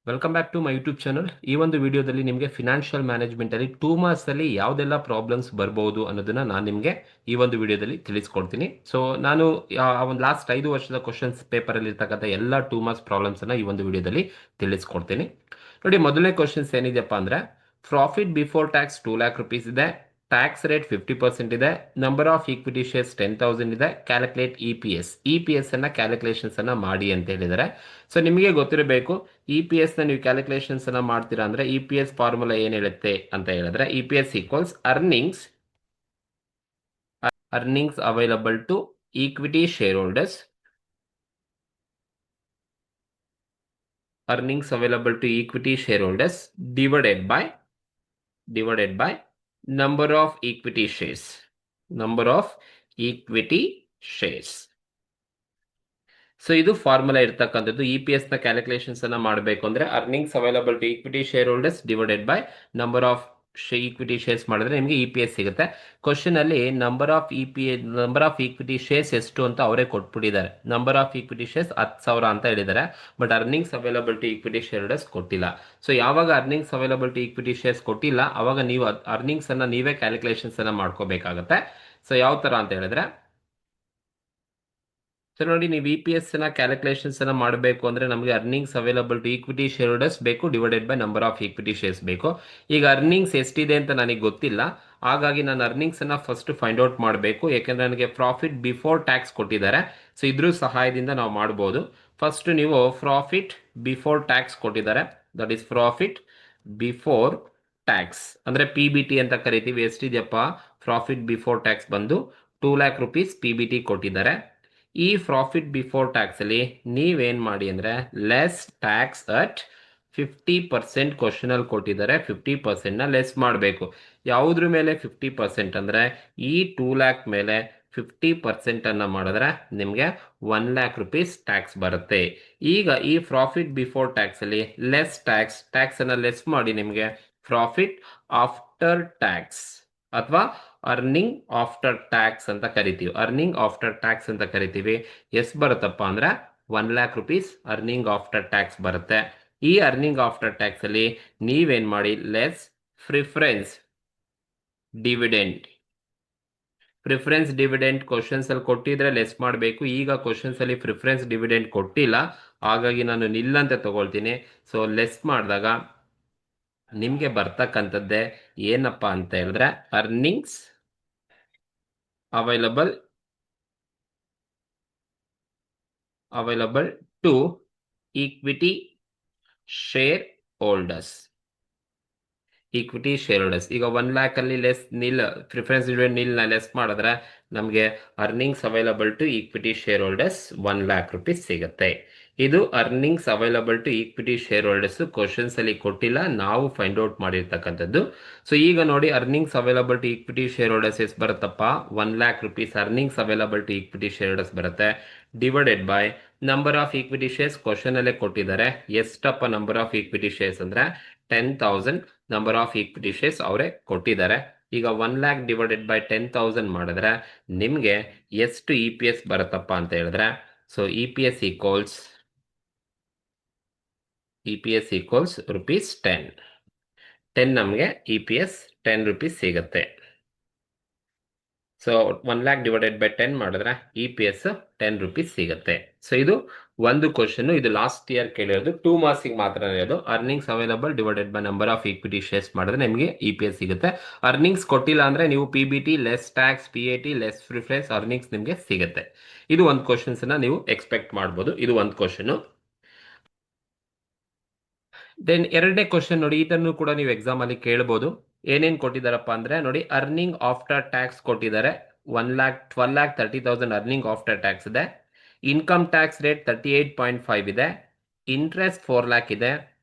Welcome back to my YouTube channel. ಈ ಒಂದು ವಿಡಿಯೋದಲ್ಲಿ ನಿಮಗೆ ಫಿನಾನ್ಷಿಯಲ್ ಮ್ಯಾನೇಜ್ಮೆಂಟಲ್ಲಿ 2 ಮಾರ್ಕ್ಸಲ್ಲಿ ಯಾವುದೆಲ್ಲ ಪ್ರಾಬ್ಲಮ್ಸ್ ಬರ್ಬೋದು ಅನ್ನೋದನ್ನ ನಾನು ನಿಮಗೆ ಈ ಒಂದು ವಿಡಿಯೋದಲ್ಲಿ ತಿಳಿಸ್ಕೊಡ್ತೀನಿ. ಸೊ ನಾನು ಒಂದು ಲಾಸ್ಟ್ 5 ವರ್ಷದ ಕ್ವಶನ್ಸ್ ಪೇಪರಲ್ಲಿ ಇರ್ತಕ್ಕಂಥ ಎಲ್ಲ 2 ಮಾರ್ಕ್ಸ್ ಪ್ರಾಬ್ಲಮ್ಸನ್ನು ಈ ಒಂದು ವಿಡಿಯೋದಲ್ಲಿ ತಿಳಿಸ್ಕೊಡ್ತೀನಿ. ನೋಡಿ, ಮೊದಲನೇ ಕ್ವಶನ್ಸ್ ಏನಿದೆಯಪ್ಪ ಅಂದರೆ, profit before tax 2 lakh rupees ಇದೆ, ಟ್ಯಾಕ್ಸ್ ರೇಟ್ 50% ಇದೆ, ನಂಬರ್ ಆಫ್ ಈಕ್ವಿಟಿ ಶೇರ್ಸ್ 10,000 ಇದೆ, ಕ್ಯಾಲ್ಕುಲೇಟ್ ಇ ಪಿ ಎಸ್ ಅನ್ನ ಕ್ಯಾಲ್ಕುಲೇಷನ್ಸ್ ಅನ್ನ ಮಾಡಿ ಅಂತ ಹೇಳಿದ್ದಾರೆ. ಸೊ ನಿಮಗೆ ಗೊತ್ತಿರಬೇಕು, ಇ ಪಿ ಎಸ್ ನ ನೀವು ಕ್ಯಾಲ್ಕುಲೇಷನ್ಸ್ ಅನ್ನ ಮಾಡ್ತೀರಾ ಅಂದ್ರೆ ಇ ಪಿ ಎಸ್ ಫಾರ್ಮುಲಾ ಏನ್ ಹೇಳುತ್ತೆ ಅಂತ ಹೇಳಿದ್ರೆ, E P S equals earnings available to equity share holders, earnings available to equity shareholders divided by number of equity shares. So ಇದು ಫಾರ್ಮುಲಾ ಇರ್ತಕ್ಕಂಥದ್ದು. ಇ ಪಿ ಎಸ್ ನ ಕ್ಯಾಲ್ಕುಲೇಷನ್ಸ್ ಅನ್ನ ಮಾಡಬೇಕು ಅಂದ್ರೆ earnings available to equity share holders divided by number of equity shares ಮಾಡಿದ್ರೆ ನಿಮಗೆ E P S ಸಿಗುತ್ತೆ. Question ಅಲ್ಲಿ ನಂಬರ್ ಆಫ್ ಈಕ್ವಿಟಿ ಶೇರ್ಸ್ ಎಷ್ಟು ಅಂತ ಅವರೇ ಕೊಟ್ಬಿಟ್ಟಿದ್ದಾರೆ. ನಂಬರ್ ಆಫ್ ಈಕ್ವಿಟಿ ಶೇರ್ಸ್ 10,000 ಅಂತ ಹೇಳಿದ್ದಾರೆ. But earnings available to equity share holders ಕೊಟ್ಟಿಲ್ಲ. ಸೊ ಯಾವಾಗ earnings available to equity shares ಕೊಟ್ಟಿಲ್ಲ, ಅವಾಗ ನೀವು ಅರ್ನಿಂಗ್ಸ್ ಅನ್ನ ನೀವೇ ಕ್ಯಾಲ್ಕುಲೇಷನ್ಸ್ ಅನ್ನ ಮಾಡ್ಕೋಬೇಕಾಗತ್ತೆ. ಸೊ ಯಾವ ತರ ಅಂತ ಹೇಳಿದ್ರೆ, ಸೊ ನೋಡಿ, ನೀವು ಇ ಪಿ ಎಸ್ ನ ಕ್ಯಾಲ್ಕುಲೇಷನ್ಸ್ ಅನ್ನ ಮಾಡಬೇಕು ಅಂದ್ರೆ ನಮಗೆ earnings available to equity share holders ಬೇಕು divided by number of equity shares ಬೇಕು. ಈಗ ಅರ್ನಿಂಗ್ಸ್ ಎಷ್ಟಿದೆ ಅಂತ ನನಗೆ ಗೊತ್ತಿಲ್ಲ, ಹಾಗಾಗಿ ನಾನು ಅರ್ನಿಂಗ್ಸ್ ಅನ್ನ ಫಸ್ಟ್ ಫೈಂಡ್ ಔಟ್ ಮಾಡಬೇಕು. ಯಾಕೆಂದ್ರೆ ನನಗೆ ಪ್ರಾಫಿಟ್ ಬಿಫೋರ್ ಟ್ಯಾಕ್ಸ್ ಕೊಟ್ಟಿದ್ದಾರೆ. ಸೊ ಇದ್ರ ಸಹಾಯದಿಂದ ನಾವು ಮಾಡಬಹುದು. ಫಸ್ಟ್ ನೀವು ಪ್ರಾಫಿಟ್ ಬಿಫೋರ್ ಟ್ಯಾಕ್ಸ್ ಕೊಟ್ಟಿದ್ದಾರೆ, that is profit before tax ಅಂದ್ರೆ ಪಿ ಬಿ ಟಿ ಅಂತ ಕರಿತೀವಿ. ಎಷ್ಟಿದೆಯಪ್ಪ ಪ್ರಾಫಿಟ್ ಬಿಫೋರ್ ಟ್ಯಾಕ್ಸ್ ಬಂದು 2 lakh rupees P B T ಕೊಟ್ಟಿದ್ದಾರೆ. ಈ ಪ್ರಾಫಿಟ್ ಬಿಫೋರ್ ಟ್ಯಾಕ್ಸ್ ಅಲ್ಲಿ ನೀವೇನ್ ಮಾಡಿ ಅಂದ್ರೆ ಲೆಸ್ ಟ್ಯಾಕ್ಸ್ ಅಟ್ 50%. ಕ್ವಶನ್ ಅಲ್ಲಿ ಕೊಟ್ಟಿದ್ದಾರೆ 50% ನ ಲೆಸ್ ಮಾಡಬೇಕು. ಯಾವುದ್ರ ಮೇಲೆ 50% ಅಂದ್ರೆ ಈ 2 lakh ಮೇಲೆ 50% ಅನ್ನ ಮಾಡಿದ್ರೆ ನಿಮಗೆ 1 lakh rupees ಟ್ಯಾಕ್ಸ್ ಬರುತ್ತೆ. ಈಗ ಈ ಪ್ರಾಫಿಟ್ ಬಿಫೋರ್ ಟ್ಯಾಕ್ಸ್ ಅಲ್ಲಿ ಲೆಸ್ ಟ್ಯಾಕ್ಸ್ ಅನ್ನ ಲೆಸ್ ಮಾಡಿ ನಿಮಗೆ ಪ್ರಾಫಿಟ್ ಆಫ್ಟರ್ ಟ್ಯಾಕ್ಸ್ ಅಥವಾ ಅರ್ನಿಂಗ್ ಆಫ್ಟರ್ ಟ್ಯಾಕ್ಸ್ ಅಂತ ಕರಿತೀವಿ. ಎಷ್ಟು ಬರುತ್ತಪ್ಪ ಅಂದ್ರೆ 1 lakh rupees earning after tax ಬರುತ್ತೆ. ಈ ಅರ್ನಿಂಗ್ ಆಫ್ಟರ್ ಟ್ಯಾಕ್ಸ್ ಅಲ್ಲಿ ನೀವೇನ್ ಮಾಡಿ ಲೆಸ್ ಪ್ರಿಫರೆನ್ಸ್ ಡಿವಿಡೆಂಡ್ ಕ್ವಶನ್ಸ್ ಅಲ್ಲಿ ಕೊಟ್ಟಿದ್ರೆ ಲೆಸ್ ಮಾಡಬೇಕು. ಈಗ ಕ್ವಶನ್ಸ್ ಅಲ್ಲಿ ಪ್ರಿಫರೆನ್ಸ್ ಡಿವಿಡೆಂಡ್ ಕೊಟ್ಟಿಲ್ಲ, ಹಾಗಾಗಿ ನಾನು ನಿಲ್ ಅಂತ ತಗೊಳ್ತೀನಿ. ಸೊ ಲೆಸ್ ಮಾಡಿದಾಗ ನಿಮ್ಗೆ ಬರ್ತಕ್ಕಂಥದ್ದೇ ಏನಪ್ಪಾ ಅಂತ ಹೇಳಿದ್ರೆ earnings available to equity share holders. ಈಗ 1 lakh ಅಲ್ಲಿ less nil, preference dividend nil ನ ಲೆಸ್ ಮಾಡಿದ್ರೆ ನಮಗೆ earnings available to equity share holders 1 lakh rupees ಸಿಗುತ್ತೆ. ಇದು earnings available to equity share holders questions ಅಲ್ಲಿ ಕೊಟ್ಟಿಲ್ಲ, ನಾವು ಫೈಂಡ್ ಔಟ್ ಮಾಡಿರ್ತಕ್ಕಂಥದ್ದು. ಸೊ ಈಗ ನೋಡಿ, earnings available to equity share holders ಎಷ್ಟು ಬರುತ್ತಪ್ಪ 1 lakh rupees earnings available to equity share holders ಬರುತ್ತೆ divided by number of equity shares question ಅಲ್ಲೇ ಕೊಟ್ಟಿದ್ದಾರೆ. ಎಷ್ಟಪ್ಪ ನಂಬರ್ ಆಫ್ ಈಕ್ವಿಟಿ ಶೇರ್ಸ್ ಅಂದ್ರೆ 10,000 ನಂಬರ್ ಆಫ್ ಈಕ್ವಿಟಿ ಶೇರ್ಸ್ ಅವರೇ ಕೊಟ್ಟಿದ್ದಾರೆ. ಈಗ 1 lakh ಡಿವೈಡೆಡ್ ಬೈ 10,000 ಮಾಡಿದ್ರೆ ನಿಮ್ಗೆ ಎಷ್ಟು ಇ ಪಿ ಎಸ್ ಬರುತ್ತಪ್ಪ ಅಂತ ಹೇಳಿದ್ರೆ, so E P S equals ₹10 ನಮಗೆ ಇ ಪಿ ಎಸ್ 10 rupees ಸಿಗುತ್ತೆ. ಸೊ 1 lakh ಡಿವೈಡೆಡ್ ಬೈ 10 ಮಾಡಿದ್ರೆ ಇ ಪಿ ಎಸ್ 10 rupees ಸಿಗುತ್ತೆ. ಸೊ ಇದು ಒಂದು ಕ್ವಶನ್, ಇದು ಲಾಸ್ಟ್ ಇಯರ್ ಕೇಳಿರೋದು. 2 marks ಮಾತ್ರ ಇರೋದು. Earnings available divided by number of equity shares ಮಾಡಿದ್ರೆ ನಿಮಗೆ ಇ ಪಿ ಎಸ್ ಸಿಗುತ್ತೆ. ಅರ್ನಿಂಗ್ಸ್ ಕೊಟ್ಟಿಲ್ಲ ಅಂದ್ರೆ ನೀವು P B T less tax, P A T less preference, earnings ನಿಮಗೆ ಸಿಗುತ್ತೆ. ಇದು ಒಂದು ಕ್ವಶನ್ಸ್ ಅನ್ನ ನೀವು ಎಕ್ಸ್ಪೆಕ್ಟ್ ಮಾಡಬಹುದು. ಇದು ಒಂದು ಕ್ವಶನ್. ದೆನ್ ಎರಡನೇ ಕ್ವಶನ್ ನೋಡಿ, ಇದನ್ನು ಕೂಡ ನೀವು ಎಕ್ಸಾಮ್ ಅಲ್ಲಿ ಕೇಳಬಹುದು. ಏನೇನ್ ಕೊಟ್ಟಿದಾರಪ್ಪ ಅಂದ್ರೆ ನೋಡಿ, ಅರ್ನಿಂಗ್ ಆಫ್ಟರ್ ಟ್ಯಾಕ್ಸ್ ಕೊಟ್ಟಿದ್ದಾರೆ 12,30,000 ಅರ್ನಿಂಗ್ ಆಫ್ಟರ್ ಟ್ಯಾಕ್ಸ್ ಇದೆ. ಇನ್ಕಮ್ ಟ್ಯಾಕ್ಸ್ ರೇಟ್ 38.5 ಇದೆ. ಇಂಟ್ರೆಸ್ಟ್ 4 lakh ಇದೆ.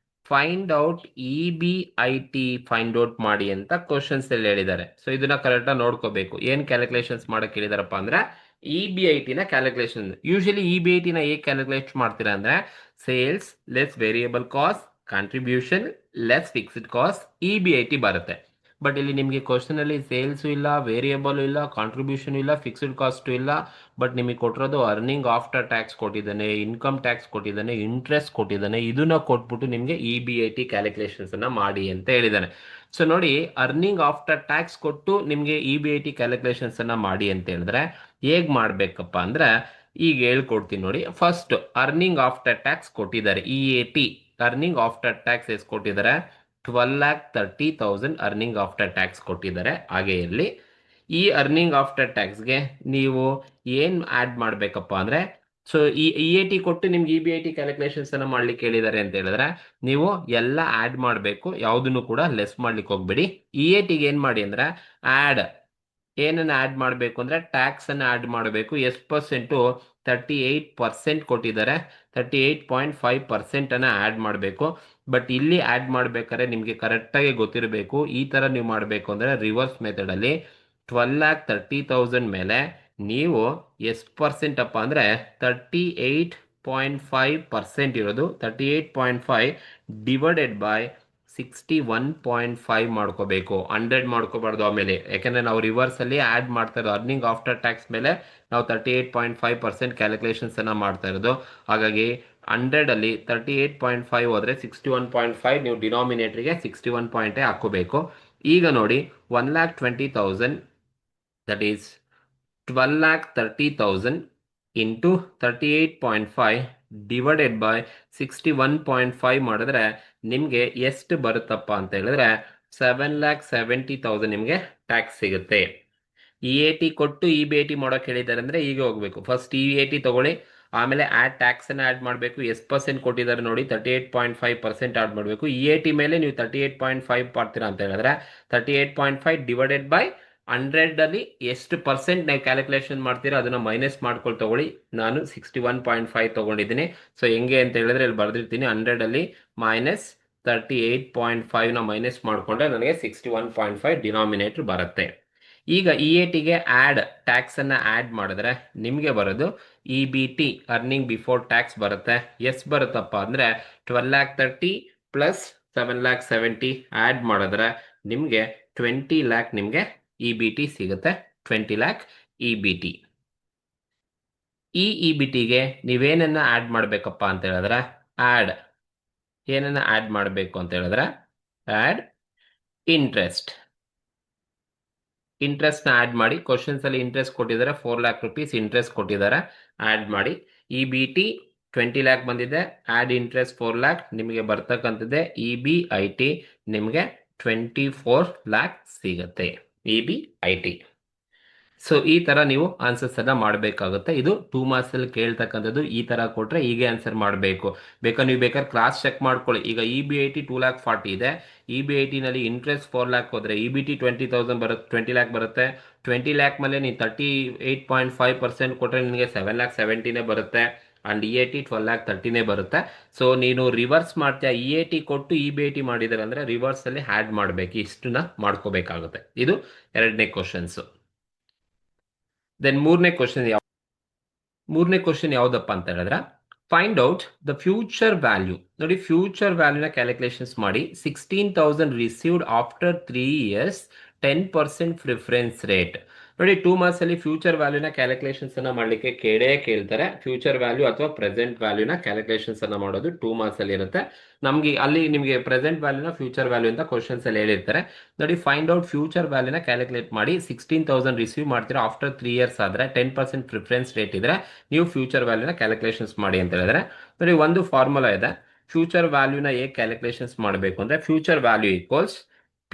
Find out E B I T find out ಮಾಡಿ ಅಂತ ಕ್ವಶನ್ಸ್ ಅಲ್ಲಿ ಹೇಳಿದ್ದಾರೆ. ಸೊ ಇದನ್ನ ಕರೆಕ್ಟ್ ಆಗಿ ನೋಡ್ಕೋಬೇಕು. ಏನ್ ಕ್ಯಾಲ್ಕುಲೇಷನ್ಸ್ ಮಾಡಕ್ ಹೇಳಿದಾರಪ್ಪ ಅಂದ್ರೆ ಇ ಬಿ ಐ ಟಿ ನ calculation. Usually E B I T ನ ಹೇಗೆ ಕ್ಯಾಲ್ಕುಲೇಟ್ ಮಾಡ್ತೀರಾ ಅಂದ್ರೆ sales less variable cost, contribution less fixed cost, E B I T ಬರುತ್ತೆ. ಬಟ್ ಇಲ್ಲಿ ನಿಮಗೆ ಕ್ವಶನಲ್ಲಿ ಸೇಲ್ಸು ಇಲ್ಲ, ವೇರಿಯಬಲ್ ಇಲ್ಲ, ಕಾಂಟ್ರಿಬ್ಯೂಷನ್ ಇಲ್ಲ, ಫಿಕ್ಸ್ಡ್ ಕಾಸ್ಟು ಇಲ್ಲ. ಬಟ್ ನಿಮಗೆ ಕೊಟ್ಟಿರೋದು ಅರ್ನಿಂಗ್ ಆಫ್ಟರ್ ಟ್ಯಾಕ್ಸ್ ಕೊಟ್ಟಿದ್ದಾನೆ, ಇನ್ಕಮ್ ಟ್ಯಾಕ್ಸ್ ಕೊಟ್ಟಿದ್ದಾನೆ, ಇಂಟ್ರೆಸ್ಟ್ ಕೊಟ್ಟಿದ್ದಾನೆ. ಇದನ್ನ ಕೊಟ್ಬಿಟ್ಟು ನಿಮಗೆ EBIT ಕ್ಯಾಲ್ಕುಲೇಷನ್ಸ್ ಅನ್ನ ಮಾಡಿ ಅಂತ ಹೇಳಿದ್ದಾನೆ. ಸೊ ನೋಡಿ, ಅರ್ನಿಂಗ್ ಆಫ್ಟರ್ ಟ್ಯಾಕ್ಸ್ ಕೊಟ್ಟು ನಿಮಗೆ EBIT ಕ್ಯಾಲ್ಕುಲೇಷನ್ಸ್ ಅನ್ನ ಮಾಡಿ ಅಂತ ಹೇಳಿದ್ರೆ ಹೇಗ್ ಮಾಡ್ಬೇಕಪ್ಪ ಅಂದ್ರೆ ಈಗ ಹೇಳ್ಕೊಡ್ತೀನಿ ನೋಡಿ. ಫಸ್ಟ್ ಅರ್ನಿಂಗ್ ಆಫ್ಟರ್ ಟ್ಯಾಕ್ಸ್ ಕೊಟ್ಟಿದ್ದಾರೆ, EAT ಅರ್ನಿಂಗ್ ಆಫ್ಟರ್ ಟ್ಯಾಕ್ಸ್ ಎಷ್ಟು ಕೊಟ್ಟಿದ್ದಾರೆ? 12,30,000 ಅರ್ನಿಂಗ್ ಆಫ್ಟರ್ ಟ್ಯಾಕ್ಸ್ ಕೊಟ್ಟಿದ್ದಾರೆ. ಹಾಗೆ ಇರಲಿ. ಈ ಅರ್ನಿಂಗ್ ಆಫ್ಟರ್ ಟ್ಯಾಕ್ಸ್ಗೆ ನೀವು ಏನು ಆ್ಯಡ್ ಮಾಡಬೇಕಪ್ಪ ಅಂದರೆ, ಸೊ ಈ EAT ಕೊಟ್ಟು ನಿಮ್ಗೆ EBIT ಕ್ಯಾಲ್ಕುಲೇಷನ್ಸ್ ಅನ್ನ ಮಾಡ್ಲಿಕ್ಕೆ ಹೇಳಿದ್ದಾರೆ ಅಂತ ಹೇಳಿದ್ರೆ ನೀವು ಎಲ್ಲ ಆ್ಯಡ್ ಮಾಡಬೇಕು, ಯಾವುದನ್ನು ಕೂಡ ಲೆಸ್ ಮಾಡ್ಲಿಕ್ಕೆ ಹೋಗ್ಬೇಡಿ. EATಗೆ ಏನು ಮಾಡಿ ಅಂದರೆ ಆ್ಯಡ್ ಏನನ್ನು ಆ್ಯಡ್ ಮಾಡಬೇಕು ಅಂದರೆ ಟ್ಯಾಕ್ಸನ್ನು ಆ್ಯಡ್ ಮಾಡಬೇಕು. ಎಷ್ಟು ಪರ್ಸೆಂಟು? 38% ಕೊಟ್ಟಿದ್ದಾರೆ. 38.5% ಆ್ಯಡ್ ಮಾಡಬೇಕು. ಬಟ್ ಇಲ್ಲಿ ಆ್ಯಡ್ ಮಾಡ್ಬೇಕಾದ್ರೆ ನಿಮಗೆ ಕರೆಕ್ಟಾಗಿ ಗೊತ್ತಿರಬೇಕು. ಈ ಥರ ನೀವು ಮಾಡಬೇಕು ಅಂದರೆ ರಿವರ್ಸ್ ಮೆಥಡಲ್ಲಿ 12,30,000 ಮೇಲೆ ನೀವು ಎಷ್ಟು ಪರ್ಸೆಂಟ್ ಅಪ್ಪ ಅಂದರೆ 38.5% ಇರೋದು. 38.5 ಡಿವೈಡೆಡ್ ಬೈ 61.5 ಮಾಡ್ಕೋಬೇಕು. 100 ಮಾಡ್ಕೋಬಾರ್ದು ಆಮೇಲೆ, ಯಾಕೆಂದರೆ ನಾವು ರಿವರ್ಸಲ್ಲಿ ಆ್ಯಡ್ ಮಾಡ್ತಾ ಇರೋದು ಅರ್ನಿಂಗ್ ಆಫ್ಟರ್ ಟ್ಯಾಕ್ಸ್ ಮೇಲೆ ನಾವು 38.5% ಕ್ಯಾಲ್ಕುಲೇಷನ್ಸನ್ನು ಮಾಡ್ತಾ ಇರೋದು. ಹಾಗಾಗಿ 100ಅಲ್ಲಿ 38.5 ಹೋದರೆ 61.5, ನೀವು ಡಿನಾಮಿನೇಟ್ರಿಗೆ 61 ಪಾಯಿಂಟೇ ಹಾಕೋಬೇಕು. ಈಗ ನೋಡಿ 1,20,000 that is 12,30,000 into 38.5 divided by 61.5 ಮಾಡಿದ್ರೆ ನಿಮಗೆ ಎಷ್ಟು ಬರುತ್ತಪ್ಪ ಅಂತ ಹೇಳಿದ್ರೆ 7,70,000 ನಿಮಗೆ ಟ್ಯಾಕ್ಸ್ ಸಿಗುತ್ತೆ. EAT ಕೊಟ್ಟು EBIT ಮಾಡೋಕೆ ಹೇಳಿದ್ದಾರೆ ಅಂದರೆ ಈಗ ಹೋಗಬೇಕು. ಫಸ್ಟ್ EAT ತಗೊಳ್ಳಿ, ಆಮೇಲೆ ಟ್ಯಾಕ್ಸನ್ನು ಆ್ಯಡ್ ಮಾಡಬೇಕು. ಎಷ್ಟು ಪರ್ಸೆಂಟ್ ಕೊಟ್ಟಿದ್ದಾರೆ ನೋಡಿ, 38.5% ಆ್ಯಡ್ ಮಾಡಬೇಕು. EAT ಮೇಲೆ ನೀವು 38.5 ಮಾಡ್ತೀರಾ ಅಂತ ಹೇಳಿದ್ರೆ 38.5 ಡಿವೈಡೆಡ್ ಬೈ 100ಅಲ್ಲಿ ಎಷ್ಟು ಪರ್ಸೆಂಟ್ ನೀವು ಕ್ಯಾಲ್ಕುಲೇಷನ್ ಮಾಡ್ತೀರಾ ಅದನ್ನು ಮೈನಸ್ ಮಾಡ್ಕೊಂಡು ತಗೊಳ್ಳಿ. ನಾನು 61.5 ತೊಗೊಂಡಿದ್ದೀನಿ. ಸೊ ಹೆಂಗೆ ಅಂತ ಹೇಳಿದ್ರೆ ಇಲ್ಲಿ ಬರೆದಿರ್ತೀನಿ, 100ಅಲ್ಲಿ ಮೈನಸ್ 38.5ನ ಮೈನಸ್ ಮಾಡಿಕೊಂಡ್ರೆ ನನಗೆ 61.5 ಡಿನಾಮಿನೇಟರ್ ಬರುತ್ತೆ. ಈಗ EATಗೆ ಟ್ಯಾಕ್ಸನ್ನು ಆ್ಯಡ್ ಮಾಡಿದ್ರೆ ನಿಮಗೆ ಬರೋದು EBT ಅರ್ನಿಂಗ್ ಬಿಫೋರ್ ಟ್ಯಾಕ್ಸ್ ಬರುತ್ತೆ. ಎಷ್ಟು ಬರುತ್ತಪ್ಪ ಅಂದರೆ 12,30,000 ಪ್ಲಸ್ 7,70,000 ಆ್ಯಡ್ ಮಾಡಿದ್ರೆ ನಿಮಗೆ 20 lakh ನಿಮಗೆ EBT ಸಿಗುತ್ತೆ. 20 lakh EBT. ಈ EBTಗೆ ನೀವೇನನ್ನ ಆ್ಯಡ್ ಮಾಡಬೇಕಪ್ಪ ಅಂತ ಹೇಳಿದ್ರೆ ಏನನ್ನ ಆ್ಯಡ್ ಮಾಡಬೇಕು ಅಂತ ಹೇಳಿದ್ರೆ ಇಂಟ್ರೆಸ್ಟ್ನ ಆ್ಯಡ್ ಮಾಡಿ. ಕ್ವಶನ್ಸಲ್ಲಿ ಇಂಟ್ರೆಸ್ಟ್ ಕೊಟ್ಟಿದ್ದಾರೆ, 4 lakh rupees ಇಂಟ್ರೆಸ್ಟ್ ಕೊಟ್ಟಿದ್ದಾರೆ, ಆ್ಯಡ್ ಮಾಡಿ. EBT 20 lakh ಬಂದಿದೆ, ಆ್ಯಡ್ ಇಂಟ್ರೆಸ್ಟ್ 4 lakh, ನಿಮಗೆ ಬರ್ತಕ್ಕಂಥದ್ದೇ EBIT ನಿಮಗೆ 24 lakh ಸಿಗುತ್ತೆ. EBIT. ಸೊ ಈ ಥರ ನೀವು ಆನ್ಸರ್ಸನ್ನು ಮಾಡಬೇಕಾಗುತ್ತೆ. ಇದು 2 ಮಾರ್ಕ್ಸಲ್ಲಿ ಕೇಳ್ತಕ್ಕಂಥದ್ದು. ಈ ಥರ ಕೊಟ್ಟರೆ ಹೀಗೆ ಆನ್ಸರ್ ಮಾಡಬೇಕು. ನೀವು ಬೇಕಾದ್ರೆ ಕ್ಲಾಸ್ ಚೆಕ್ ಮಾಡ್ಕೊಳ್ಳಿ. ಈಗ EBIT 2,40,000 ಇದೆ. EBITನಲ್ಲಿ ಇಂಟ್ರೆಸ್ಟ್ 4 lakh ಹೋದರೆ EBT 20,000 ಬರುತ್ತೆ, 20 lakh ಬರುತ್ತೆ. 20 lakh ಮೇಲೆ ನೀವು 38.5% ಕೊಟ್ಟರೆ ನಿಮಗೆ 7,70,000 ಬರುತ್ತೆ. ಆ್ಯಂಡ್ EAT 12,30,000 ಬರುತ್ತೆ. ಸೊ ನೀನು ರಿವರ್ಸ್ ಮಾಡ್ತೀಯ, EAT ಕೊಟ್ಟು EBIT ಮಾಡಿದರೆ ಅಂದರೆ ರಿವರ್ಸಲ್ಲಿ ಆ್ಯಡ್ ಮಾಡಬೇಕು, ಇಷ್ಟನ್ನ ಮಾಡ್ಕೋಬೇಕಾಗುತ್ತೆ. ಇದು ಎರಡನೇ ಕ್ವಶನ್ಸು. ದೆನ್ ಮೂರನೇ ಕ್ವಶನ್ ಯಾವುದಪ್ಪ ಅಂತ ಹೇಳಿದ್ರೆ find out the future value. ನೋಡಿ, ಫ್ಯೂಚರ್ ವ್ಯಾಲ್ಯೂನ ಕ್ಯಾಲ್ಕುಲೇಷನ್ಸ್ ಮಾಡಿ. 16,000 received after 3 years, 10% preference rate. ನೋಡಿ, 2 ಮಾರ್ಕ್ಸಲ್ಲಿ ಫ್ಯೂಚರ್ ವ್ಯಾಲ್ಯೂನ ಕ್ಯಾಲ್ಕುಲೇಷನ್ಸ್ ಅನ್ನ ಮಾಡಲಿಕ್ಕೆ ಕೇಳ್ತಾರೆ. ಫ್ಯೂಚರ್ ವ್ಯಾಲ್ಯೂ ಅಥವಾ ಪ್ರೆಸೆಂಟ್ ವ್ಯಾಲ್ಯೂನ ಕ್ಯಾಲ್ಕುಲೇಷನ್ಸ್ ಅನ್ನ ಮಾಡೋದು 2 ಮಾರ್ಕ್ಸಲ್ಲಿ ಇರುತ್ತೆ. ನಮಗೆ ಅಲ್ಲಿ ನಿಮಗೆ ಪ್ರೆಸೆಂಟ್ ವ್ಯಾಲ್ಯೂನ ಫ್ಯೂಚರ್ ವ್ಯಾಲ್ಯೂ ಅಂತ ಕ್ವಶನ್ಸ್ ಅಲ್ಲಿ ಹೇಳಿರ್ತಾರೆ. ನೋಡಿ, ಫೈಂಡ್ ಔಟ್ ಫ್ಯೂಚರ್ ವ್ಯಾಲ್ಯೂನ ಕ್ಯಾಲ್ಕುಲೇಟ್ ಮಾಡಿ. 16,000 ರಿಸೀವ್ ಮಾಡ್ತೀರಾ ಆಫ್ಟರ್ 3 years ಆದರೆ 10% ಪ್ರಿಫರೆನ್ಸ್ ರೇಟ್ ಇದ್ರೆ ನೀವು ಫ್ಯೂಚರ್ ವ್ಯಾಲ್ಯೂನ ಕ್ಯಾಲ್ಕುಲೇಷನ್ಸ್ ಮಾಡಿ ಅಂತ ಹೇಳಿದ್ರೆ, ನೋಡಿ ಒಂದು ಫಾರ್ಮುಲಾ ಇದೆ. ಫ್ಯೂಚರ್ ವ್ಯಾಲ್ಯೂನ ಹೇಗೆ ಕ್ಯಾಲ್ಕುಲೇಷನ್ಸ್ ಮಾಡಬೇಕು ಅಂದರೆ future value equals P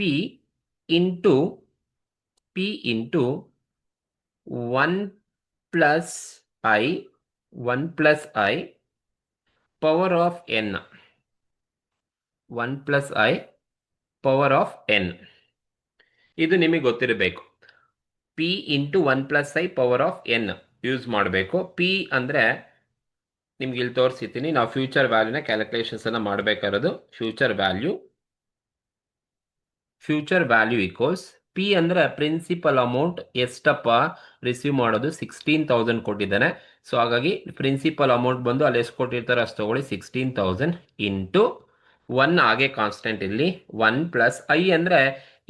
into 1 plus I power of n. 1 plus I power of n. ಇದು ನಿಮಗೆ ಗೊತ್ತಿರಬೇಕು. P into 1 plus I power of n use ಮಾಡಬೇಕು. P ಅಂದರೆ ನಿಮ್ಗೆ ಇಲ್ಲಿ ತೋರಿಸಿದ್ದೀನಿ. ನಾವು ಫ್ಯೂಚರ್ ವ್ಯಾಲ್ಯೂನ ಕ್ಯಾಲ್ಕುಲೇಷನ್ಸ್ ಅನ್ನ ಮಾಡಬೇಕಾಗಿರೋದು. ಫ್ಯೂಚರ್ ವ್ಯಾಲ್ಯೂ ಈಕ್ವಲ್ಸ್ P ಅಂದರೆ ಪ್ರಿನ್ಸಿಪಲ್ ಅಮೌಂಟ್ ಎಷ್ಟಪ್ಪ ರಿಸೀವ್ ಮಾಡೋದು, 16,000 ಕೊಟ್ಟಿದ್ದಾನೆ. ಸೊ ಹಾಗಾಗಿ ಪ್ರಿನ್ಸಿಪಲ್ ಅಮೌಂಟ್ ಬಂದು ಅಲ್ಲಿ ಎಷ್ಟು ಕೊಟ್ಟಿರ್ತಾರೆ ಅಷ್ಟು ತಗೊಳ್ಳಿ, 16,000 ಇಂಟು 1 ಹಾಗೆ ಕಾನ್ಸ್ಟೆಂಟ್ ಇಲ್ಲಿ 1 ಪ್ಲಸ್ I ಅಂದರೆ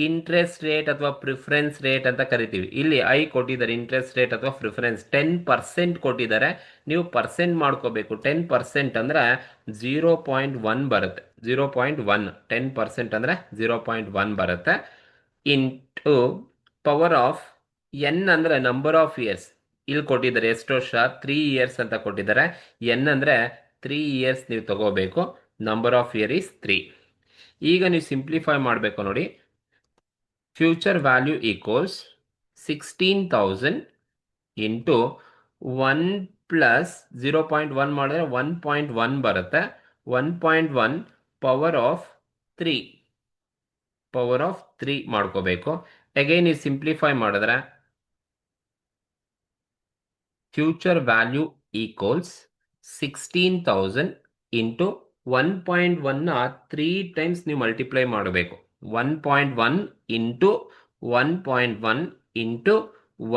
ಇಂಟ್ರೆಸ್ಟ್ ರೇಟ್ ಅಥವಾ ಪ್ರಿಫರೆನ್ಸ್ ರೇಟ್ ಅಂತ ಕರಿತೀವಿ. ಇಲ್ಲಿ ಐ ಕೊಟ್ಟಿದ್ದಾರೆ, ಇಂಟ್ರೆಸ್ಟ್ ರೇಟ್ ಅಥವಾ ಪ್ರಿಫರೆನ್ಸ್ 10% ಕೊಟ್ಟಿದ್ದಾರೆ. ನೀವು ಪರ್ಸೆಂಟ್ ಮಾಡ್ಕೋಬೇಕು. 10% ಅಂದರೆ 0.1 ಬರುತ್ತೆ. 0.1 10% ಅಂದರೆ 0.1 ಬರುತ್ತೆ. ಇಂಟು ಪವರ್ ಆಫ್ ಎನ್ ಅಂದರೆ ನಂಬರ್ ಆಫ್ ಇಯರ್ಸ್. ಇಲ್ಲಿ ಕೊಟ್ಟಿದ್ದಾರೆ ಎಷ್ಟು ವರ್ಷ, 3 ಇಯರ್ಸ್ ಅಂತ ಕೊಟ್ಟಿದ್ದಾರೆ. ಎನ್ ಅಂದರೆ 3 ಇಯರ್ಸ್ ನೀವು ತಗೋಬೇಕು. Number of year is 3. ಈಗ ನೀವು ಸಿಂಪ್ಲಿಫೈ ಮಾಡಬೇಕು ನೋಡಿ. Future value equals 16,000 into 1 plus 0.1 ಮಾಡಿದ್ರೆ 1.1 ಬರುತ್ತೆ. 1.1 ಪವರ್ ಆಫ್ 3 ಮಾಡ್ಕೋಬೇಕು. ಅಗೈನ್ ನೀವು ಸಿಂಪ್ಲಿಫೈ ಮಾಡಿದ್ರೆ ಫ್ಯೂಚರ್ ವ್ಯಾಲ್ಯೂ ಈಕ್ವಲ್ಸ್ 16,000 ಇಂಟು 1.1ನ 3 ಟೈಮ್ಸ್ ನೀವು ಮಲ್ಟಿಪ್ಲೈ ಮಾಡಬೇಕು. 1.1 ಇಂಟು 1.1 ಇಂಟು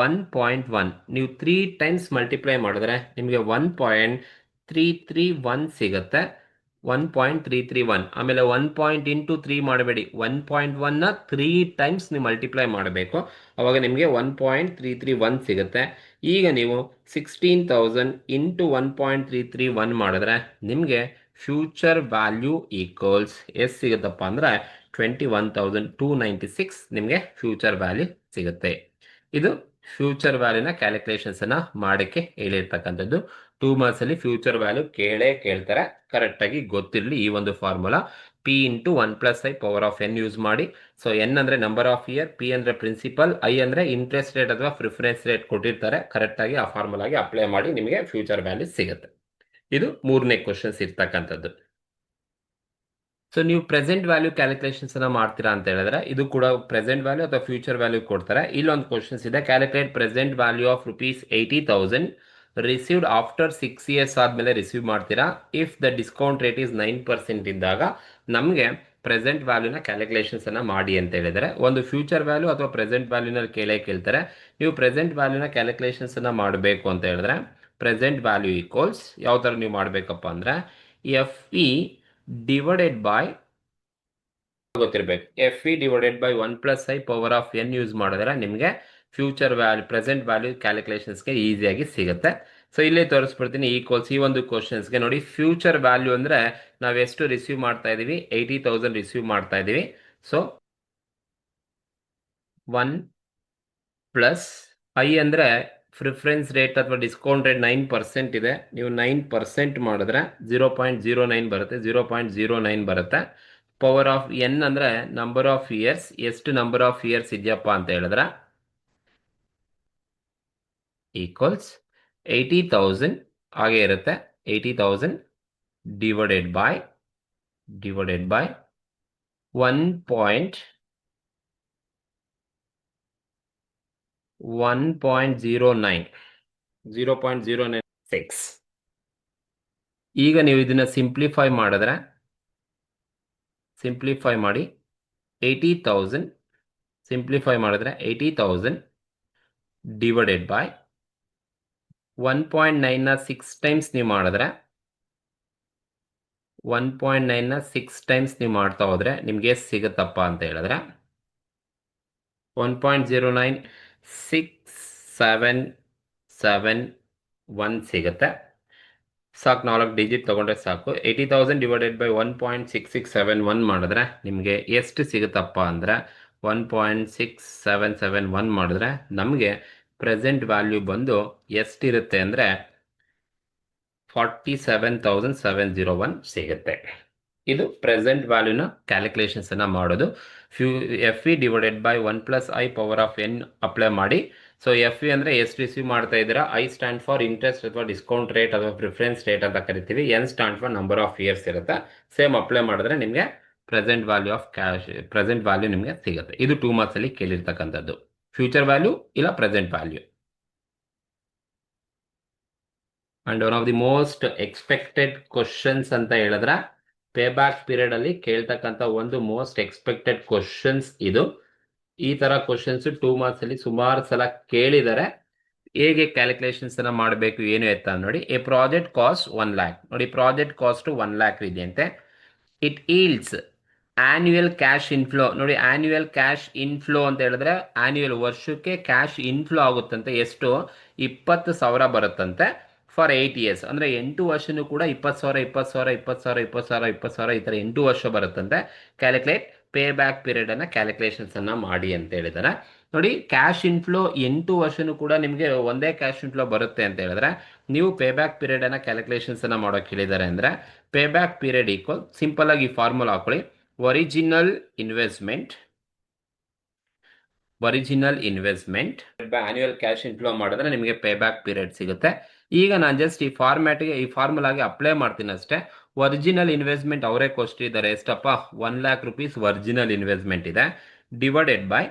1.1 ನೀವು 3 ಟೈಮ್ಸ್ ಮಲ್ಟಿಪ್ಲೈ ಮಾಡಿದ್ರೆ ನಿಮಗೆ 1.331 ಸಿಗುತ್ತೆ. 1.331 ಆಮೇಲೆ 1.3 ಮಾಡಬೇಡಿ, 1.1ನ 3 ಟೈಮ್ಸ್ ನೀವು ಮಲ್ಟಿಪ್ಲೈ ಮಾಡಬೇಕು. ಅವಾಗ ನಿಮಗೆ 1.331 ಸಿಗುತ್ತೆ. ಈಗ ನೀವು 16,000 ಇಂಟು 1.331 ಮಾಡಿದ್ರೆ ನಿಮಗೆ ಫ್ಯೂಚರ್ ವ್ಯಾಲ್ಯೂ ಈಕ್ವಲ್ಸ್ ಎಷ್ಟು ಸಿಗುತ್ತಪ್ಪ ಅಂದರೆ 21,296 ನಿಮಗೆ ಫ್ಯೂಚರ್ ವ್ಯಾಲ್ಯೂ ಸಿಗುತ್ತೆ. ಇದು ಫ್ಯೂಚರ್ ವ್ಯಾಲ್ಯೂನ ಕ್ಯಾಲ್ಕುಲೇಷನ್ಸ್ ಅನ್ನ ಮಾಡಕ್ಕೆ ಹೇಳಿರ್ತಕ್ಕಂಥದ್ದು. 2 ಮಾರ್ಕ್ಸ್ ಅಲ್ಲಿ ಫ್ಯೂಚರ್ ವ್ಯಾಲ್ಯೂ ಕೇಳ್ತಾರೆ. ಕರೆಕ್ಟ್ ಆಗಿ ಗೊತ್ತಿರಲಿ ಈ ಒಂದು formula. P into 1 plus I power of N use ಮಾಡಿ. ಸೊ ಎನ್ ಅಂದ್ರೆ ನಂಬರ್ ಆಫ್ ಇಯರ್, ಪಿ ಅಂದ್ರೆ ಪ್ರಿನ್ಸಿಪಲ್, ಐ ಅಂದ್ರೆ ಇಂಟ್ರೆಸ್ಟ್ ರೇಟ್ ಅಥವಾ ಪ್ರಿಫರೆನ್ಸ್ ರೇಟ್ ಕೊಟ್ಟಿರ್ತಾರೆ. ಕರೆಕ್ಟ್ ಆಗಿ ಆ ಫಾರ್ಮುಲಾಗೆ ಅಪ್ಲೈ ಮಾಡಿ ನಿಮಗೆ ಫ್ಯೂಚರ್ ವ್ಯಾಲ್ಯೂ ಸಿಗುತ್ತೆ. ಇದು 3ನೇ ಕ್ವಶನ್ಸ್ ಇರ್ತಕ್ಕಂಥದ್ದು. ಸೊ ನೀವು ಪ್ರೆಸೆಂಟ್ ವ್ಯಾಲ್ಯೂ ಕ್ಯಾಲ್ಕುಲೇಷನ್ಸ್ ಅನ್ನ ಮಾಡ್ತೀರಾ ಅಂತ ಹೇಳಿದ್ರೆ ಇದು ಕೂಡ ಪ್ರೆಸೆಂಟ್ ವ್ಯಾಲ್ಯೂ ಅಥವಾ ಫ್ಯೂಚರ್ ವ್ಯಾಲ್ಯೂ ಕೊಡ್ತಾರೆ. ಇಲ್ಲೊಂದು ಕ್ವಶನ್ಸ್ ಇದೆ. Calculate present value of ₹80,000 received after 6 years ಆದ್ಮೇಲೆ ರಿಸೀವ್ ಮಾಡ್ತೀರಾ. If the discount rate is 9% ಇದ್ದಾಗ ನಮಗೆ ಪ್ರೆಸೆಂಟ್ ವ್ಯಾಲ್ಯೂನ ಕ್ಯಾಲ್ಕುಲೇಷನ್ಸ್ ಅನ್ನ ಮಾಡಿ ಅಂತ ಹೇಳಿದರೆ, ಒಂದು ಫ್ಯೂಚರ್ ವ್ಯಾಲ್ಯೂ ಅಥವಾ ಪ್ರೆಸೆಂಟ್ ವ್ಯಾಲ್ಯೂನ ಕೇಳ್ತಾರೆ. ನೀವು ಪ್ರೆಸೆಂಟ್ ವ್ಯಾಲ್ಯೂನ ಕ್ಯಾಲ್ಕುಲೇಷನ್ಸ್ ಅನ್ನ ಮಾಡಬೇಕು ಅಂತ ಹೇಳಿದ್ರೆ ಪ್ರೆಸೆಂಟ್ ವ್ಯಾಲ್ಯೂ ಈಕ್ವಲ್ಸ್ ಯಾವ ತರ ನೀವು ಮಾಡಬೇಕಪ್ಪ ಅಂದ್ರೆ FE ಡಿವೈಡೆಡ್ ಬೈ ಗೊತ್ತಿರಬೇಕು. FE divided by 1 plus I power of N use ಮಾಡಿದ್ರೆ ನಿಮಗೆ ಫ್ಯೂಚರ್ ವ್ಯಾಲ್ಯೂ ಪ್ರೆಸೆಂಟ್ ವ್ಯಾಲ್ಯೂ ಕ್ಯಾಲ್ಕುಲೇಷನ್ಸ್ಗೆ ಈಸಿಯಾಗಿ ಸಿಗುತ್ತೆ. ಸೊ ಇಲ್ಲೇ ತೋರಿಸ್ಬಿಡ್ತೀನಿ ಈಕ್ವಲ್ಸ್. ಈ ಒಂದು ಕ್ವಶನ್ಸ್ಗೆ ನೋಡಿ, ಫ್ಯೂಚರ್ ವ್ಯಾಲ್ಯೂ ಅಂದ್ರೆ ನಾವು ಎಷ್ಟು ರಿಸೀವ್ ಮಾಡ್ತಾ ಇದೀವಿ, 80,000 ರಿಸೀವ್ ಮಾಡ್ತಾ ಇದೀವಿ. ಸೊ 1 ಪ್ಲಸ್ ಐ ಅಂದ್ರೆ ಪ್ರಿಫರೆನ್ಸ್ ರೇಟ್ ಅಥವಾ ಡಿಸ್ಕೌಂಟ್ ರೇಟ್ 9% ಇದೆ. ನೀವು 9% ಮಾಡಿದ್ರೆ 0.09 ಬರುತ್ತೆ. 0.09 ಬರುತ್ತೆ. ಪವರ್ ಆಫ್ ಎನ್ ಅಂದ್ರೆ ನಂಬರ್ ಆಫ್ ಇಯರ್ಸ್, ಎಷ್ಟು ನಂಬರ್ ಆಫ್ ಇಯರ್ಸ್ ಇದೆಯಪ್ಪ ಅಂತ ಹೇಳಿದ್ರೆ ಈಕ್ವಲ್ಸ್ 80,000 ಹಾಗೆ ಇರುತ್ತೆ. 80,000 ಡಿವೈಡೆಡ್ ಬೈ 1.09 0.096. ಈಗ ನೀವು ಇದನ್ನ ಸಿಂಪ್ಲಿಫೈ ಮಾಡಿದ್ರೆ ಸಿಂಪ್ಲಿಫೈ ಮಾಡಿ 80,000 ಸಿಂಪ್ಲಿಫೈ ಮಾಡಿದ್ರೆ 80,000 ಡಿವೈಡೆಡ್ ಬೈ 1.9ನ 6 ಟೈಮ್ಸ್ ನೀವು ಮಾಡಿದ್ರೆ 1.9ನ 6 ಟೈಮ್ಸ್ ನೀವು ಮಾಡ್ತಾ ಹೋದ್ರೆ ನಿಮ್ಗೆ ಎಷ್ಟು ಸಿಗುತ್ತಪ್ಪ ಅಂತ ಹೇಳಿದ್ರೆ 1.09677 ಸಿಗುತ್ತೆ. ಸಾಕು, 4 ಡಿಜಿಟ್ ತಗೊಂಡ್ರೆ ಸಾಕು. 80,000 ಡಿವೈಡೆಡ್ ಬೈ 1.6671 ಮಾಡಿದ್ರೆ ನಿಮಗೆ ಎಷ್ಟು ಸಿಗುತ್ತಪ್ಪ ಅಂದರೆ 1.6771 ಮಾಡಿದ್ರೆ ನಮಗೆ ಪ್ರೆಸೆಂಟ್ ವ್ಯಾಲ್ಯೂ ಬಂದು ಎಷ್ಟಿರುತ್ತೆ ಅಂದರೆ 47,701 ಸಿಗುತ್ತೆ. ಇದು ಪ್ರೆಸೆಂಟ್ ವ್ಯಾಲ್ಯೂನ ಕ್ಯಾಲ್ಕುಲೇಷನ್ಸ್ ಅನ್ನ ಮಾಡೋದು. FE divided by 1 plus I power of N apply ಮಾಡಿ. ಸೊ FE ಅಂದ್ರೆ ಎಷ್ಟು ರಿಸೀವ್ ಮಾಡ್ತಾ ಇದ್ದೀರಾ, ಐ ಸ್ಟ್ಯಾಂಡ್ ಫಾರ್ ಇಂಟ್ರೆಸ್ಟ್ ಅಥವಾ ಡಿಸ್ಕೌಂಟ್ ರೇಟ್ ಅಥವಾ ಪ್ರಿಫರೆನ್ಸ್ ರೇಟ್ ಅಂತ ಕರಿತೀವಿ. N stand for number of years ಇರುತ್ತೆ. ಸೇಮ್ ಅಪ್ಲೈ ಮಾಡಿದ್ರೆ ನಿಮಗೆ ಪ್ರೆಸೆಂಟ್ ವ್ಯಾಲ್ಯೂ ನಿಮಗೆ ಸಿಗುತ್ತೆ. ಇದು 2 ಮಾರ್ಕ್ಸ್ ಅಲ್ಲಿ ಕೇಳಿರ್ತಕ್ಕಂಥದ್ದು. ಫ್ಯೂಚರ್ ವ್ಯಾಲ್ಯೂ ಇಲ್ಲ present value. And one of the most expected questions ಅಂತ ಹೇಳಿದ್ರೆ ಪೇ ಬ್ಯಾಕ್ ಪೀರಿಯಡ್ ಅಲ್ಲಿ ಕೇಳ್ತಕ್ಕಂಥ ಒಂದು ಮೋಸ್ಟ್ ಎಕ್ಸ್ಪೆಕ್ಟೆಡ್ ಕ್ವಶನ್ಸ್ ಇದು. ಈ ತರ ಕ್ವಶನ್ಸ್ 2 ಮಾರ್ಕ್ಸ್ ಅಲ್ಲಿ ಸುಮಾರು ಸಲ ಕೇಳಿದರೆ ಹೇಗೆ ಕ್ಯಾಲ್ಕುಲೇಷನ್ಸ್ ಅನ್ನ ಮಾಡಬೇಕು ಏನು ಎತ್ತ ನೋಡಿ. A project cost 1 lakh. ನೋಡಿ, ಪ್ರಾಜೆಕ್ಟ್ ಕಾಸ್ಟ್ 1 lakh ಇದೆಯಂತೆ. It yields annual cash inflow ನೋಡಿ, ಆನ್ಯುಯಲ್ ಕ್ಯಾಶ್ ಇನ್ಫ್ಲೋ ಅಂತ ಹೇಳಿದ್ರೆ ಆನ್ಯುಯಲ್ ವರ್ಷಕ್ಕೆ ಕ್ಯಾಶ್ ಇನ್ಫ್ಲೋ ಆಗುತ್ತಂತೆ ಎಷ್ಟು, 20,000 ಬರುತ್ತಂತೆ ಫಾರ್ 8 years. ಅಂದರೆ 8 ವರ್ಷನೂ ಕೂಡ 20,000 20,000 20,000 20,000 20,000 ಈ ಥರ 8 ವರ್ಷ ಬರುತ್ತಂತೆ. ಕ್ಯಾಲ್ಕುಲೇಟ್ ಪೇ ಬ್ಯಾಕ್ ಪೀರಿಯಡನ್ನು ಕ್ಯಾಲ್ಕುಲೇಷನ್ಸನ್ನು ಮಾಡಿ ಅಂತ ಹೇಳಿದ್ದಾರೆ. ನೋಡಿ, ಕ್ಯಾಶ್ ಇನ್ಫ್ಲೋ 8 ವರ್ಷನೂ ಕೂಡ ನಿಮಗೆ ಒಂದೇ ಕ್ಯಾಶ್ ಇನ್ಫ್ಲೋ ಬರುತ್ತೆ ಅಂತ ಹೇಳಿದ್ರೆ ನೀವು ಪೇ ಬ್ಯಾಕ್ ಪೀರಿಯಡನ್ನು ಕ್ಯಾಲ್ಕುಲೇಷನ್ಸನ್ನು ಮಾಡೋಕೆ ಹೇಳಿದ್ದಾರೆ. ಅಂದರೆ pay back period equal, simple ಆಗಿ ಫಾರ್ಮುಲಾ ಹಾಕೊಳ್ಳಿ, original investment annual cash inflow ಮಾಡಿದ್ರೆ ನಿಮಗೆ ಪೇ ಬ್ಯಾಕ್ ಪೀರಿಯಡ್ ಸಿಗುತ್ತೆ. ಈಗ ನಾನು ಜಸ್ಟ್ ಈ ಫಾರ್ಮುಲಾಗೆ ಅಪ್ಲೈ ಮಾಡ್ತೀನಿ ಅಷ್ಟೇ. ಒರಿಜಿನಲ್ ಇನ್ವೆಸ್ಟ್ಮೆಂಟ್ ಅವರೇ ಕೊಟ್ಟಿದ್ದಾರೆ, ಎಷ್ಟಪ್ಪ, 1,00,000 rupees ಒರಿಜಿನಲ್ ಇನ್ವೆಸ್ಟ್ಮೆಂಟ್ ಇದೆ, divided by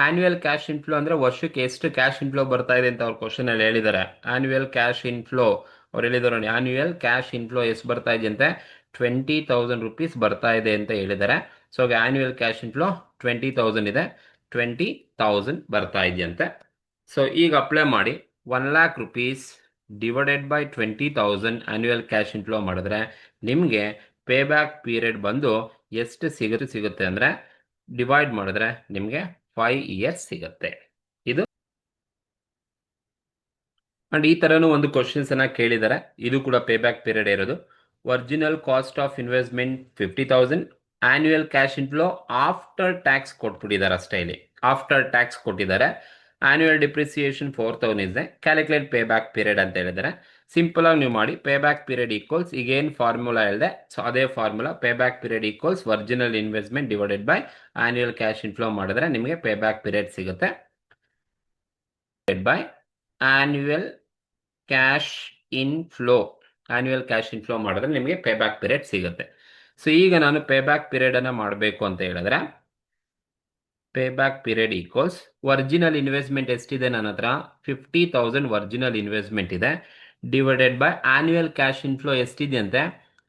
annual cash inflow ಅಂದರೆ ವರ್ಷಕ್ಕೆ ಎಷ್ಟು ಕ್ಯಾಶ್ ಇನ್ಫ್ಲೋ ಬರ್ತಾ ಇದೆ ಅಂತ ಅವ್ರ ಕ್ವಶನ್ ಅಲ್ಲಿ ಹೇಳಿದ್ದಾರೆ. ಆನ್ಯುವಲ್ ಕ್ಯಾಶ್ ಇನ್ಫ್ಲೋ ಅವ್ರು ಹೇಳಿದ್ದಾರೆ ನೋಡಿ, ಆನ್ಯುವಲ್ ಕ್ಯಾಶ್ ಇನ್ಫ್ಲೋ ಎಷ್ಟು ಬರ್ತಾ ಇದೆಯಂತೆ, 20,000 rupees ಬರ್ತಾ ಇದೆ ಅಂತ ಹೇಳಿದ್ದಾರೆ. ಸೊ ಆನ್ಯುವಲ್ ಕ್ಯಾಶ್ ಇನ್ಫ್ಲೋ 20,000 ಇದೆ, 20,000 ಬರ್ತಾ ಇದೆಯಂತೆ. ಸೊ ಈಗ ಅಪ್ಲೈ ಮಾಡಿ 1,00,000 rupees divided by 20,000 annual cash inflow ಮಾಡಿದ್ರೆ ನಿಮಗೆ ಪೇ ಬ್ಯಾಕ್ ಪೀರಿಯಡ್ ಬಂದು ಎಷ್ಟು ಸಿಗುತ್ತೆ ಅಂದರೆ ಡಿವೈಡ್ ಮಾಡಿದ್ರೆ ನಿಮಗೆ 5 years ಸಿಗುತ್ತೆ. ಇದು ಅಂಡ್ ಈ ತರನು ಒಂದು ಕ್ವಶನ್ಸ್ ಅನ್ನ ಕೇಳಿದ್ದಾರೆ, ಇದು ಕೂಡ ಪೇ ಬ್ಯಾಕ್ ಪೀರಿಯಡ್ ಇರೋದು. Original cost of investment 50,000, annual cash inflow after tax ಕೊಟ್ಬಿಟ್ಟಿದ್ದಾರೆ ಅಷ್ಟೇ, ಇಲ್ಲಿ ಆಫ್ಟರ್ ಟ್ಯಾಕ್ಸ್ ಕೊಟ್ಟಿದ್ದಾರೆ. ಆನ್ಯುವಲ್ ಡಿಪ್ರಿಸಿಯೇಷನ್ 4,000 ಇದೆ, ಕ್ಯಾಲ್ಕುಲೇಟ್ ಪೇ ಬ್ಯಾಕ್ ಪೀರಿಯಡ್ ಅಂತ ಹೇಳಿದ್ದಾರೆ. ಸಿಂಪಲ್ ಆಗಿ ನೀವು ಮಾಡಿ, ಪೇ ಬ್ಯಾಕ್ ಪೀರಿಯಡ್ ಈಕ್ವಲ್ಸ್, ಈಗೇನು ಫಾರ್ಮುಲಾ ಹೇಳಿದೆ ಸೊ ಅದೇ formula, pay back period equals original investment divided by annual cash inflow ಮಾಡಿದ್ರೆ ನಿಮಗೆ ಪೇ ಬ್ಯಾಕ್ ಪೀರಿಯಡ್ ಸಿಗುತ್ತೆ. ಬೈ ಆನ್ಯುವಲ್ ಕ್ಯಾಶ್ ಇನ್ಫ್ಲೋ ಮಾಡಿದ್ರೆ ನಿಮಗೆ ಪೇ ಬ್ಯಾಕ್ ಪೀರಿಯಡ್ ಸಿಗುತ್ತೆ. ಸೊ ಈಗ ನಾನು ಪೇ ಬ್ಯಾಕ್ ಪೀರಿಯಡ್ ಅನ್ನ ಮಾಡಬೇಕು ಅಂತ ಹೇಳಿದ್ರೆ pay back period equals original investment ಎಷ್ಟಿದೆ ನನ್ನ ಹತ್ರ, 50,000 ಒರಿಜಿನಲ್ ಇನ್ವೆಸ್ಟ್ಮೆಂಟ್ ಇದೆ, divided by annual cash inflow ಎಷ್ಟಿದೆಯಂತೆ,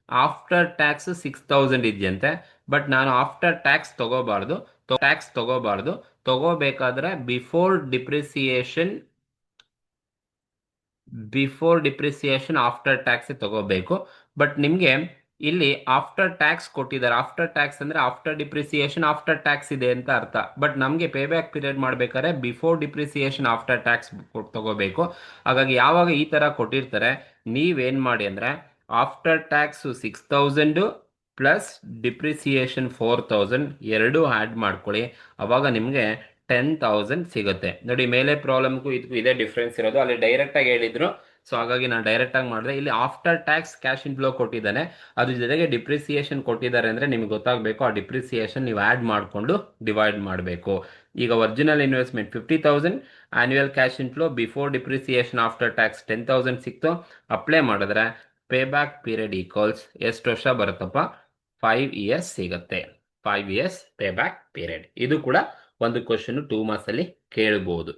after tax 6,000 ಇದೆಯಂತೆ. ಬಟ್ ನಾನು ಆಫ್ಟರ್ ಟ್ಯಾಕ್ಸ್ ತಗೋಬಾರ್ದು, ತಗೋಬೇಕಾದ್ರೆ ಬಿಫೋರ್ ಡಿಪ್ರಿಸಿಯೇಷನ್ ಆಫ್ಟರ್ ಟ್ಯಾಕ್ಸ್ ತಗೋಬೇಕು. ಬಟ್ ನಿಮಗೆ ಇಲ್ಲಿ ಆಫ್ಟರ್ ಟ್ಯಾಕ್ಸ್ ಕೊಟ್ಟಿದ್ದಾರೆ, ಆಫ್ಟರ್ ಟ್ಯಾಕ್ಸ್ ಅಂದ್ರೆ ಆಫ್ಟರ್ ಡಿಪ್ರಿಸಿಯೇಷನ್ ಆಫ್ಟರ್ ಟ್ಯಾಕ್ಸ್ ಇದೆ ಅಂತ ಅರ್ಥ. ಬಟ್ ನಮಗೆ ಪೇ ಬ್ಯಾಕ್ ಪೀರಿಯಡ್ ಮಾಡಬೇಕಾದ್ರೆ ಬಿಫೋರ್ ಡಿಪ್ರಿಸಿಯೇಷನ್ ಆಫ್ಟರ್ ಟ್ಯಾಕ್ಸ್ ತಗೋಬೇಕು. ಹಾಗಾಗಿ ಯಾವಾಗ ಈ ತರ ಕೊಟ್ಟಿರ್ತಾರೆ ನೀವೇನ್ ಮಾಡಿ ಅಂದ್ರೆ ಆಫ್ಟರ್ ಟ್ಯಾಕ್ಸ್ 6,000 ಪ್ಲಸ್ ಡಿಪ್ರಿಸಿಯೇಷನ್ 4,000 ಎರಡೂ ಆ್ಯಡ್ ಮಾಡ್ಕೊಳ್ಳಿ, ಅವಾಗ ನಿಮಗೆ 10,000 ಸಿಗುತ್ತೆ. ನೋಡಿ, ಮೇಲೆ ಪ್ರಾಬ್ಲಮ್ಗೂ ಇದಕ್ಕೂ ಇದೇ ಡಿಫ್ರೆನ್ಸ್ ಇರೋದು, ಅಲ್ಲಿ ಡೈರೆಕ್ಟ್ ಆಗಿ ಹೇಳಿದ್ರು. ಸೊ ಹಾಗಾಗಿ ನಾನು ಡೈರೆಕ್ಟ್ ಆಗಿ ಮಾಡಿದೆ. ಇಲ್ಲಿ ಆಫ್ಟರ್ ಟ್ಯಾಕ್ಸ್ ಕ್ಯಾಶ್ ಇನ್ಫ್ಲೋ ಕೊಟ್ಟಿದ್ದಾನೆ, ಅದ್ರ ಜೊತೆಗೆ ಡಿಪ್ರಿಸಿಯೇಷನ್ ಕೊಟ್ಟಿದ್ದಾರೆ ಅಂದ್ರೆ ನಿಮ್ಗೆ ಗೊತ್ತಾಗಬೇಕು, ಆ ಡಿಪ್ರಿಸಿಯೇಷನ್ ನೀವು ಆ್ಯಡ್ ಮಾಡಿಕೊಂಡು ಡಿವೈಡ್ ಮಾಡಬೇಕು. ಈಗ original investment 50,000, annual cash inflow before depreciation after tax 10,000 ಸಿಕ್ತು. ಅಪ್ಲೈ ಮಾಡಿದ್ರೆ ಪೇ ಬ್ಯಾಕ್ ಪೀರಿಯಡ್ ಈಕ್ವಲ್ಸ್ ಎಷ್ಟು ವರ್ಷ ಬರುತ್ತಪ್ಪ, 5 years ಸಿಗುತ್ತೆ. 5 years ಪೇ ಬ್ಯಾಕ್ ಪೀರಿಯಡ್. ಇದು ಕೂಡ ಒಂದು ಕ್ವಶನ್ 2 marks ಅಲ್ಲಿ ಕೇಳಬಹುದು.